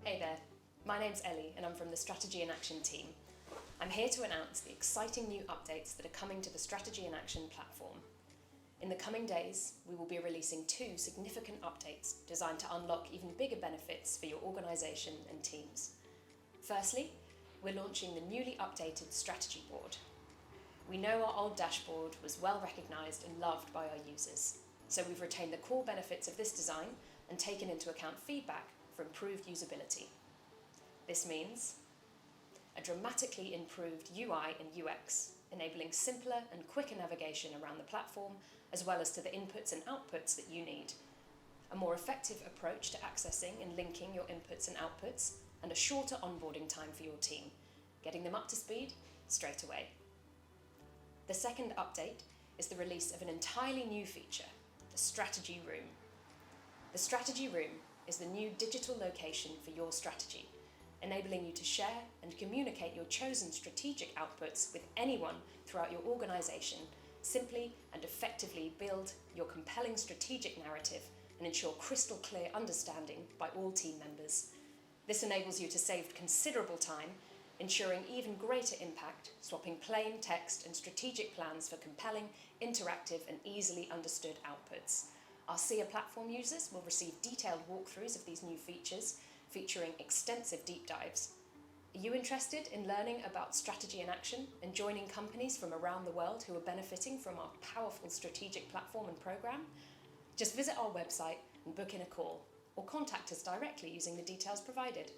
Hey there, my name's Ellie and I'm from the Strategy and Action team. I'm here to announce the exciting new updates that are coming to the Strategy and Action platform. In the coming days, we will be releasing 2 significant updates designed to unlock even bigger benefits for your organisation and teams. Firstly, we're launching the newly updated strategy board. We know our old dashboard was well recognised and loved by our users, so we've retained the core benefits of this design and taken into account feedback for improved usability. This means a dramatically improved UI and UX, enabling simpler and quicker navigation around the platform, as well as to the inputs and outputs that you need. A more effective approach to accessing and linking your inputs and outputs, and a shorter onboarding time for your team, getting them up to speed straight away. The second update is the release of an entirely new feature, the Strategy Room. The Strategy Room is the new digital location for your strategy, enabling you to share and communicate your chosen strategic outputs with anyone throughout your organisation, simply and effectively build your compelling strategic narrative and ensure crystal clear understanding by all team members. This enables you to save considerable time, ensuring even greater impact, swapping plain text and strategic plans for compelling, interactive and easily understood outputs. Our SiA Platform users will receive detailed walkthroughs of these new features, featuring extensive deep dives. Are you interested in learning about strategy and action and joining companies from around the world who are benefiting from our powerful strategic platform and program? Just visit our website and book in a call, or contact us directly using the details provided.